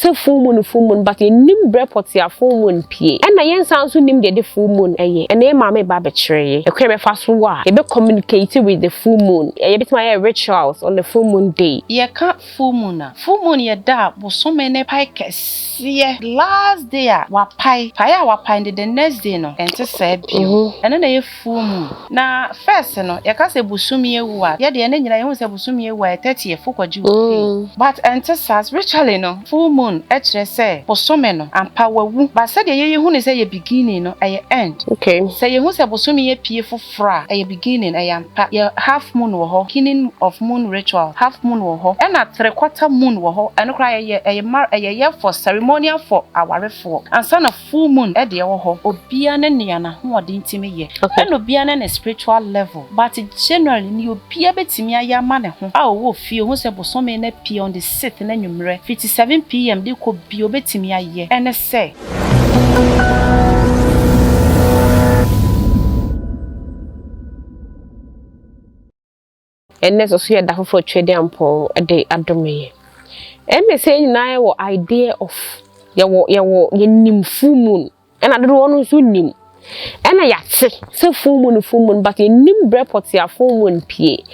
so full moon but ye nim report ya full moon pie and na yen sound so nim the full moon eye and e ma me ba be kire e kwe be fa so wa e be communicate with the full moon e bit my rituals on the full moon day ye ka full moon ye da bosome ne pai kese last day wa pai wa pai the next day no ente say bio ene na ye full moon na first no ye ka se bosumi ewu a ye de ene nyina ye hu se bosumi ewu a 30 fokwaji but ente sas ritually no full moon e kire say bosome no ampa wawu ba se de ye hu ne say ye beginning no ye end okay say ye hu se bosumi ye pie fofra ye beginning ye ampa ye half moon wo ho beginning of moon ritual half moon wo ho and 3/4 moon wo ho eno kra ye for ceremonial for awarefo ansa na full moon e de wo ho obia ne nea na ho ode ntime ye and obia ne spiritual level but generally ni obia betimi aya ma ne ho a wo fie ho se bosome na pie on the 6th na nwumre 57 pm de ko bi obetimi aye ene se and neso so ye da for trade ampon e de adome me say na wo idea of ye nim full moon and ado wonu so nim ena yate se full moon but ye nim report ya full moon pie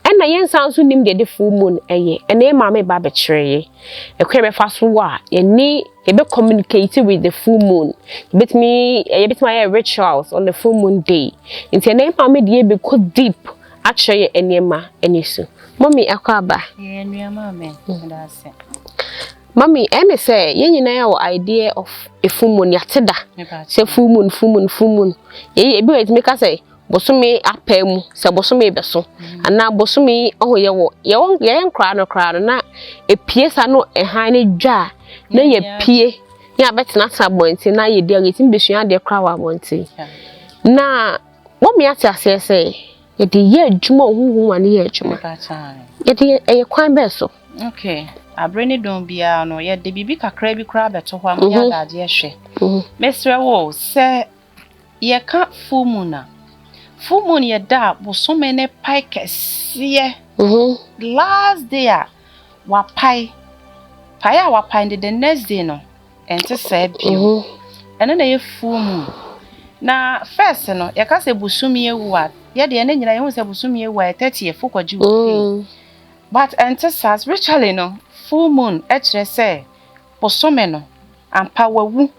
ena yen sound so nim the full moon eye and e ma me ba be kire e kwe be fa so wa ye ni e be communicate with the full moon bit my rituals on the full moon day nti na e ma me de be go deep actually enema enisu mommy akwaba ye nuama men that's it mommy me say ye nyina ya idea of a full moon yateda say full moon ye be wait make say bosome apam say bosome be so ana bosome oho ye nkra no na epie sa no ehan ne dwa na ye pie ya betena sabonti na ye de agetim besua de kra wa bonti na mommy ati say ye de ye adwuma huhu ane ye adwuma ye de ye kwan be so okay abreni don bia no ye de bibi kakra bi kra beto ho am ya dade ye hwe mesre wo se ye ka full moon ye da bosome ne pai kese last day wa pai wa pai the next day no ente say bio ene na ye full moon na first no ye ka se bosumi ewu a ye de ene nyina ye hu se bosumi ewu a 30 fokwaji but ente sas ritually no full moon e kire say bosome no ampa wawu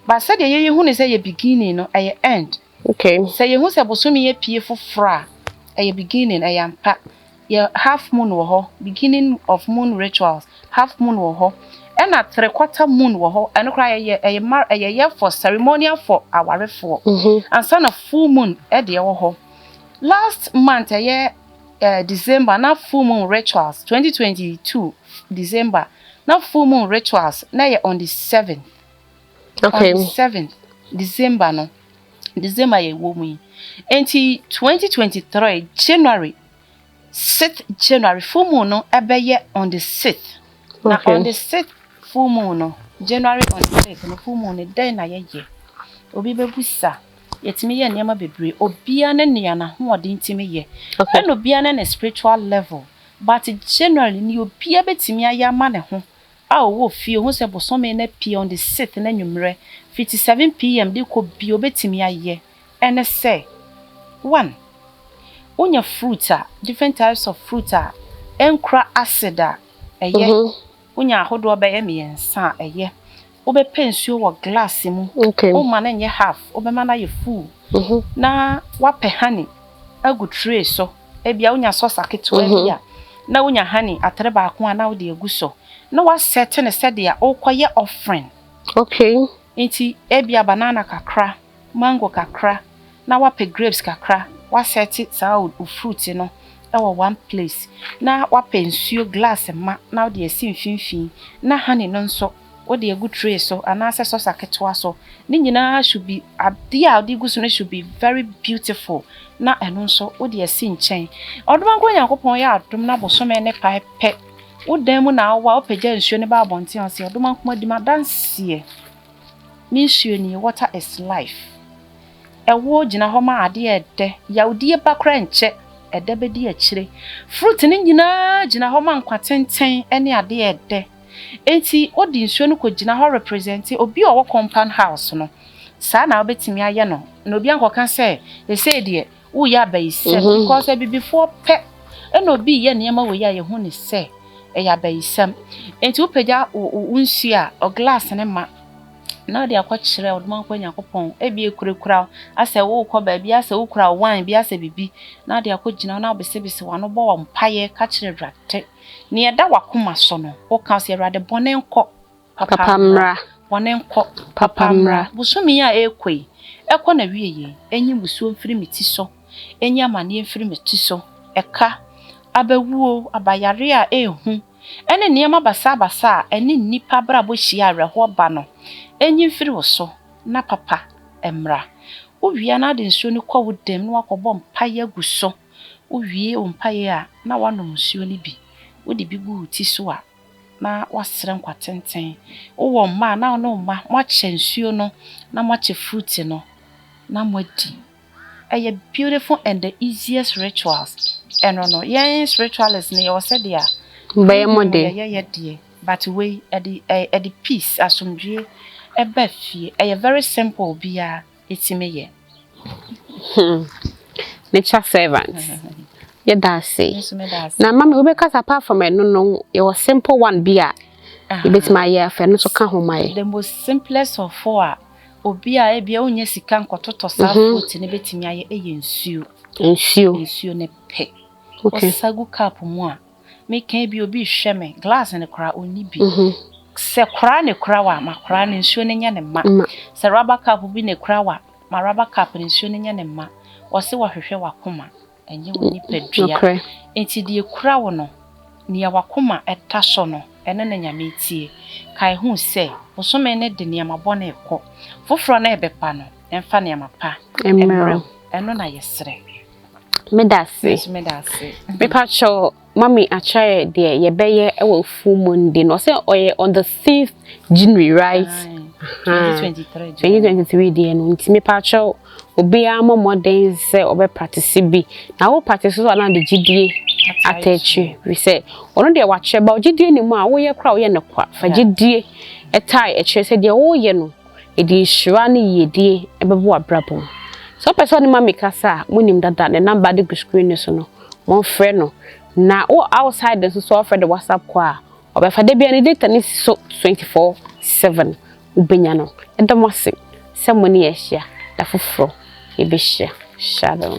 ba se de ye hu ne say ye beginning no ye end okay say ye hu se bosome ye pie fofra ye beginning ye ampa ye half moon wo ho beginning of moon rituals half moon wo ho and 3/4 moon wo ho eno kra ye for ceremonial for awarefo and son of full moon e de wo ho last month December na full moon rituals 2022 December na full moon rituals na ye on the 7th okay on the 7th December no December ye wo mu enti 2023 January 6th January full moon no ebeye on the 6th na on the 6th full moon no January on the 6th no full moon day na ye obi bebusa yetimi ye niam bebre obia ne nea na ho ode ntimi ye and obia na spiritual level but generally ni obia betimi aya ma ne ho a wo fie ho se bosome na pie on the 6th na nwumre 57 pm de ko bi obetimi aye ene say one unya fruit different types of fruit enkra acid eye unya hodo ba ye miensa eye obe pensuo wo glass mu o ma na nye half obe ma na ye full na wape honey agu tray so ebia unya sauce aketo ebia na unya honey atreba ako na wo de egu so na wa set ne said ya okoye offering okay enti ebia banana kakra mango kakra na wape grapes kakra wa set it sa fruit no e wo one place na wape nsuo glass ma na wo de esi mfimfin na honey no nso what the good tray so and answer so saketwa so ni nyina should be adia odi gusu no should be very beautiful na eno so what the si nchen odoma nko yankopon ya adom na bosome ne paipe wodan mu na wa opagya nsuo ne ba abonte on se odoma nko adima dansie ni nsuo ni water is life ewo gina ho ma ade ede ya odi ba kra nche ede be di akire fruit ni nyina gina ho ma nkwa tenten ene ade ede enti odi nsuo no kogina ho represent obi owo compound house no sa na obetimi aye no na obi ankoka say they say de wo ya bayisem because before pe eno obi ye niam wo ya ye hu ni say e ya bayisem enti wo pagya unsu a o glass ne ma na de akwakyere odman kwa Yakopon ebi ekurekura ase wo kɔ ba bi ase wo kura wine bi ase bibi na de akogina na obesebese wano bɔ wa mpaye ka kyere dwate ne eda wakoma so no wo ka se erade bɔne nkɔ papa mra bɔne nkɔ papa mra busumi a ekoi ekɔ na wieye enyi busuo mfiri meti so enyi amane mfiri meti so eka abawuo abayare a ehu ene niam basa ene nipa bra bo hia areho ba no enyi mfiri wo so na papa emra uwie na de nsuo ni kɔ wodem na wakɔbɔ mpaye aguso uwie mpaye a na wanom nsuo ni bi wodi bi gu ti so a na wasere nkwatenten wo ma na no ma moache nsuo no na moache fruit no na modi eye beautiful and the easiest rituals no yes rituals ne yo said dia By mode. Yeah, but we at the peace asomdwe eba fie very simple bia etime Nature servant. Yeah, that's say. Now, mommy, we because apart from it, no, it was simple one beer. You bet my year for no so can home my. The most simplest of four. Obia ebia onye sika nkototo sa fruit ne betimi aye nsuo. Nsuo ne pe. Okay. Osagu cup mu a me kan bi obi hwe me glass ne kora oni bi se kora ne kora wa ma kora ne nsuo ne nya ne ma se rubber cup bi ne kora wa ma rubber cup ne nsuo ne nya ne ma o se wa hwehwe wa koma enye woni pedua enti de kora wo no ne ya wa koma etaso no ene na nya metie kai hu se osome ne de ne ma bone ekọ foforo na ebepa no emfa ne ma pa emro eno na yesre Medasi. Me pacho mommy achaye there ye beye ewo full moon day no say oye on the 5th January right 2023 day no nti me pacho obi amo modern say obe practice bi na wo practice so na de gidie attache we say ono de wa cheba gidie ni mu a wo ye kra wo ye ne kwa fa gidie etai e chere say de wo ye no e di hira ne yedie ebebo abrabo. So person ma make kasa munim dada the number the screen so no mon frɛ no na o outside the so offer the WhatsApp kwa obefa de bia ne data ni so 24/7 ubenya no edamose se money ehia da foforo e be hia shadow.